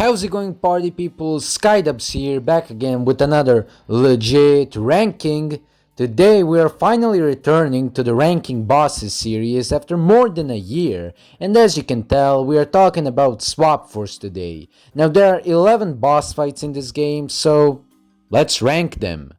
How's it going, party people? Skydubs here, back again with another legit ranking. Today we are finally returning to the Ranking Bosses series after more than a year, and as you can tell, we are talking about Swap Force today. Now there are 11 boss fights in this game, so let's rank them.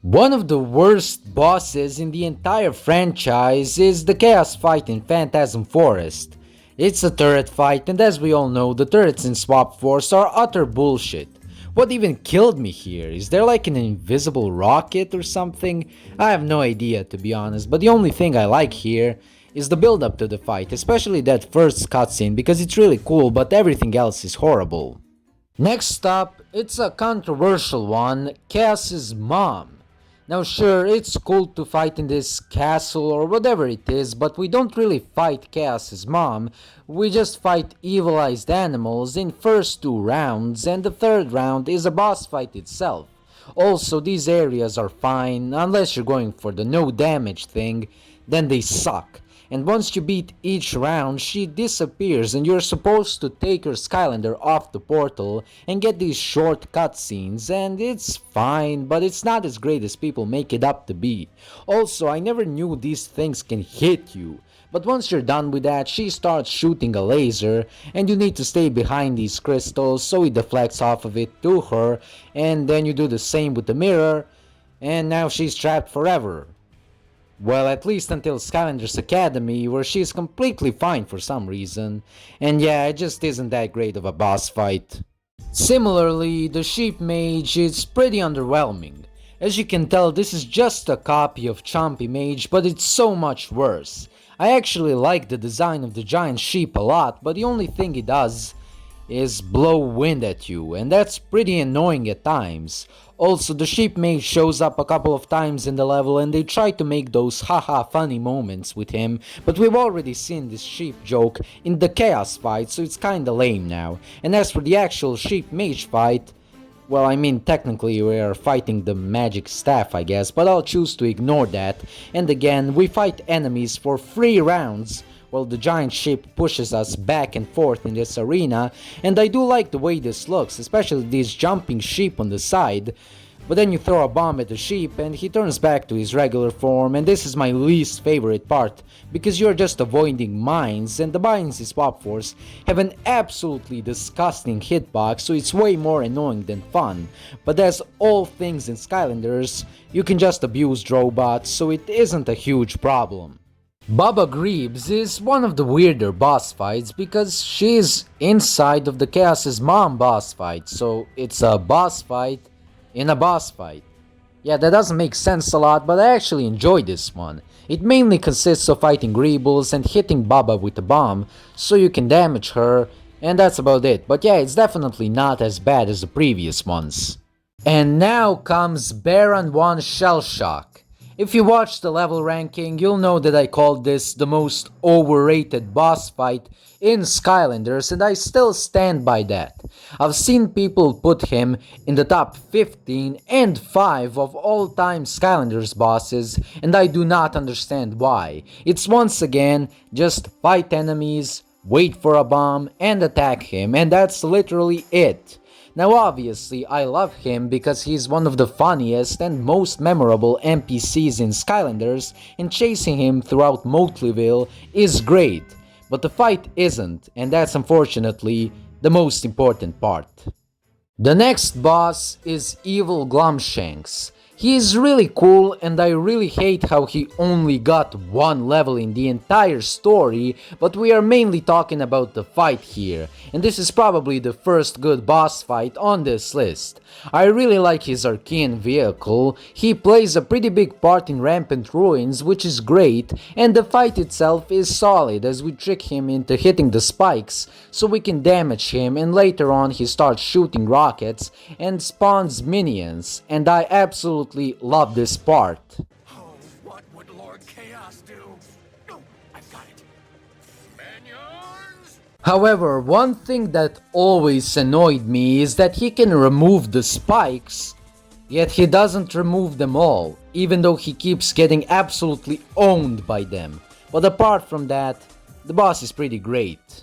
One of the worst bosses in the entire franchise is the Chaos fight in Phantasm Forest. It's a turret fight, and as we all know, the turrets in Swap Force are utter bullshit. What even killed me here? Is there like an invisible rocket or something? I have no idea, to be honest, but the only thing I like here is the build up to the fight, especially that first cutscene, because it's really cool, but everything else is horrible. Next up, it's a controversial one, Kaos's mom. Now sure, it's cool to fight in this castle or whatever it is, but we don't really fight Kaos's mom, we just fight evilized animals in first 2 rounds, and the third round is a boss fight itself. Also, these areas are fine, unless you're going for the no damage thing, then they suck. And once you beat each round, she disappears and you're supposed to take your Skylander off the portal and get these short cutscenes, and it's fine, but it's not as great as people make it up to be. Also, I never knew these things can hit you, but once you're done with that, she starts shooting a laser and you need to stay behind these crystals so it deflects off of it to her, and then you do the same with the mirror, and now she's trapped forever. Well, at least until Skylanders Academy, where she's completely fine for some reason, and yeah, it just isn't that great of a boss fight. Similarly, the Sheep Mage is pretty underwhelming. As you can tell, this is just a copy of Chompy Mage, but it's so much worse. I actually like the design of the giant sheep a lot, but the only thing it does is blow wind at you, and that's pretty annoying at times. Also, the sheep mage shows up a couple of times in the level and they try to make those haha funny moments with him, but we've already seen this sheep joke in the Chaos fight, so it's kinda lame now. And as for the actual sheep mage fight, well, I mean, technically we are fighting the magic staff, I guess, but I'll choose to ignore that. And again, we fight enemies for 3 rounds, while the giant sheep pushes us back and forth in this arena, and I do like the way this looks, especially these jumping sheep on the side. But then you throw a bomb at the sheep and he turns back to his regular form, and this is my least favorite part, because you're just avoiding mines, and the mines in Swap Force have an absolutely disgusting hitbox, so it's way more annoying than fun. But as all things in Skylanders, you can just abuse Drobots, so it isn't a huge problem. Bubba Greebs is one of the weirder boss fights because she's inside of the Chaos's mom boss fight, so it's a boss fight in a boss fight. Yeah, that doesn't make sense a lot, but I actually enjoy this one. It mainly consists of fighting Greebles and hitting Bubba with a bomb so you can damage her, and that's about it. But yeah, it's definitely not as bad as the previous ones. And now comes Baron 1 Shellshock. If you watch the level ranking, you'll know that I called this the most overrated boss fight in Skylanders, and I still stand by that. I've seen people put him in the top 15 and 5 of all-time Skylanders bosses, and I do not understand why. It's once again just fight enemies, wait for a bomb, and attack him, and that's literally it. Now obviously I love him because he's one of the funniest and most memorable NPCs in Skylanders, and chasing him throughout Motleyville is great, but the fight isn't, and that's unfortunately the most important part. The next boss is Evil Glumshanks. He is really cool, and I really hate how he only got 1 level in the entire story, but we are mainly talking about the fight here, and this is probably the first good boss fight on this list. I really like his Archean vehicle, he plays a pretty big part in Rampant Ruins, which is great, and the fight itself is solid as we trick him into hitting the spikes so we can damage him, and later on he starts shooting rockets and spawns minions, and I absolutely love this part. Oh, what would Lord Chaos do? No, I've got it. Minions! However, one thing that always annoyed me is that he can remove the spikes, yet he doesn't remove them all, even though he keeps getting absolutely owned by them. But apart from that, the boss is pretty great.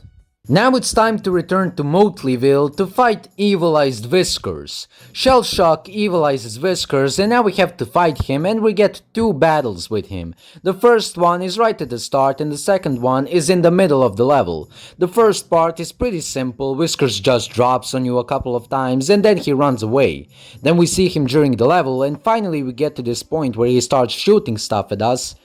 Now it's time to return to Motleyville to fight Evilized Whiskers. Shellshock evilizes Whiskers and now we have to fight him and we get two battles with him. The first one is right at the start and the second one is in the middle of the level. The first part is pretty simple, Whiskers just drops on you a couple of times and then he runs away. Then we see him during the level and finally we get to this point where he starts shooting stuff at us.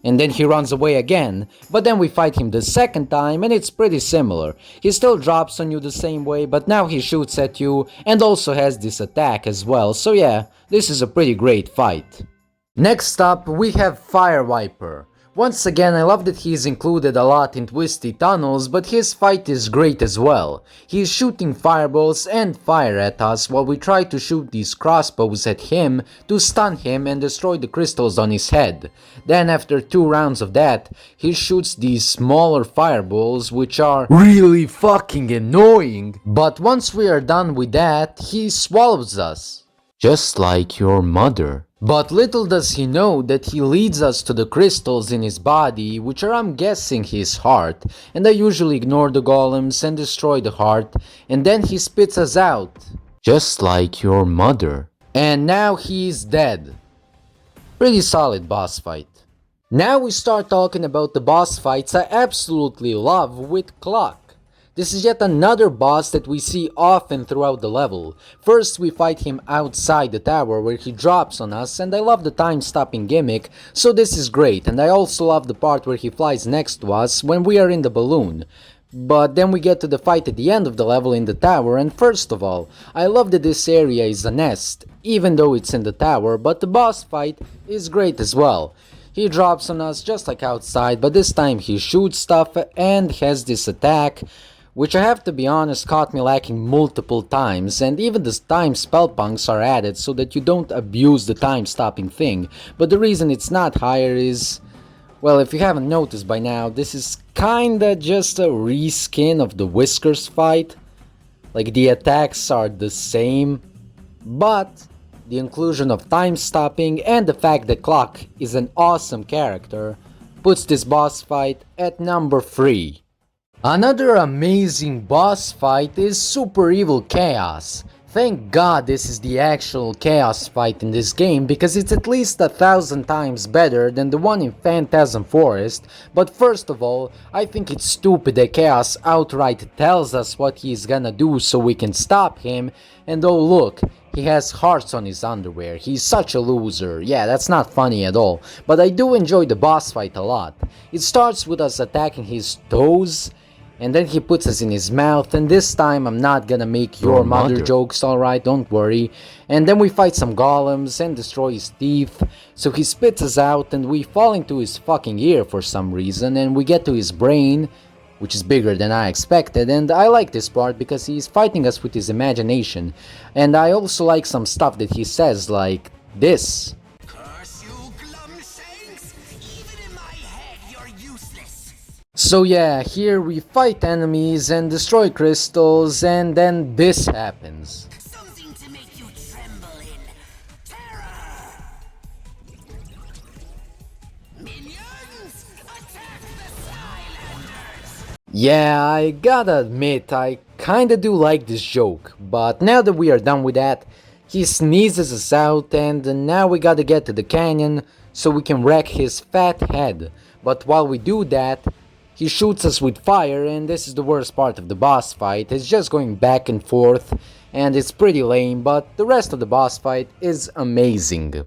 And then he runs away again, but then we fight him the second time and it's pretty similar. He still drops on you the same way, but now he shoots at you and also has this attack as well, so yeah, this is a pretty great fight. Next up, we have Fire Viper. Once again, I love that he is included a lot in Twisty Tunnels, but his fight is great as well. He is shooting fireballs and fire at us while we try to shoot these crossbows at him to stun him and destroy the crystals on his head. Then after 2 rounds of that, he shoots these smaller fireballs which are really fucking annoying. But once we are done with that, he swallows us. Just like your mother. But little does he know that he leads us to the crystals in his body, which are I'm guessing his heart, and I usually ignore the golems and destroy the heart, and then he spits us out. Just like your mother. And now he's dead. Pretty solid boss fight. Now we start talking about the boss fights I absolutely love with Cluck. This is yet another boss that we see often throughout the level. First we fight him outside the tower where he drops on us and I love the time stopping gimmick, so this is great, and I also love the part where he flies next to us when we are in the balloon. But then we get to the fight at the end of the level in the tower, and first of all, I love that this area is a nest, even though it's in the tower, but the boss fight is great as well. He drops on us just like outside, but this time he shoots stuff and has this attack, which I have to be honest caught me lacking multiple times, and even the time spell punks are added so that you don't abuse the time stopping thing, but the reason it's not higher is, well, if you haven't noticed by now, this is kinda just a reskin of the Whiskers fight. Like the attacks are the same, but the inclusion of time stopping and the fact that Cluck is an awesome character puts this boss fight at number 3. Another amazing boss fight is Super Evil Chaos. Thank God this is the actual Chaos fight in this game, because it's at least 1,000 times better than the one in Phantasm Forest. But first of all, I think it's stupid that Chaos outright tells us what he's gonna do so we can stop him, and oh look, he has hearts on his underwear. He's such a loser. Yeah, that's not funny at all. But I do enjoy the boss fight a lot. It starts with us attacking his toes, and then he puts us in his mouth, and this time I'm not gonna make your mother jokes, alright, don't worry. And then we fight some golems and destroy his teeth, so he spits us out and we fall into his fucking ear for some reason, and we get to his brain, which is bigger than I expected, and I like this part because he's fighting us with his imagination. And I also like some stuff that he says, like this. Curse you, Glumshanks! Even in my head, you're useless! So yeah, here we fight enemies and destroy crystals, and then this happens. Something to make you tremble in terror! Minions, attack the Skylanders! Yeah, I gotta admit, I kinda do like this joke, but now that we are done with that, he sneezes us out and now we gotta get to the canyon so we can wreck his fat head. But while we do that, he shoots us with fire, and this is the worst part of the boss fight. It's just going back and forth and it's pretty lame, but the rest of the boss fight is amazing.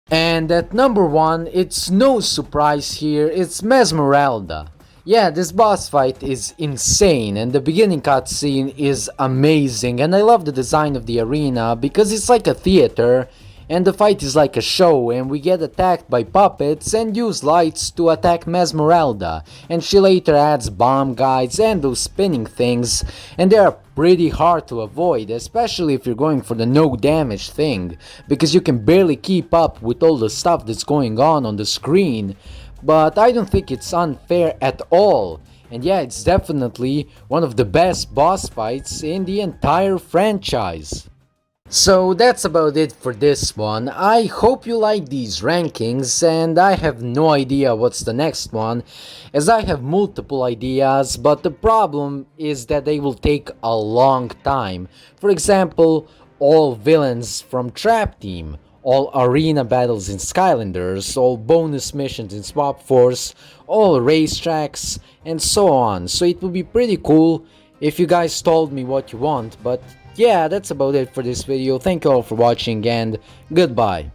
And at number 1, it's no surprise here, it's Mesmeralda. Yeah, this boss fight is insane, and the beginning cutscene is amazing, and I love the design of the arena because it's like a theater, and the fight is like a show, and we get attacked by puppets and use lights to attack Mesmeralda, and she later adds bomb guides and those spinning things, and they are pretty hard to avoid, especially if you're going for the no damage thing, because you can barely keep up with all the stuff that's going on the screen. But I don't think it's unfair at all, and yeah, it's definitely one of the best boss fights in the entire franchise. So that's about it for this one. I hope you like these rankings, and I have no idea what's the next one, as I have multiple ideas, but the problem is that they will take a long time. For example, all villains from Trap Team, all arena battles in Skylanders, all bonus missions in Swap Force, all racetracks, and so on. So it would be pretty cool if you guys told me what you want, but yeah, that's about it for this video. Thank you all for watching, and goodbye.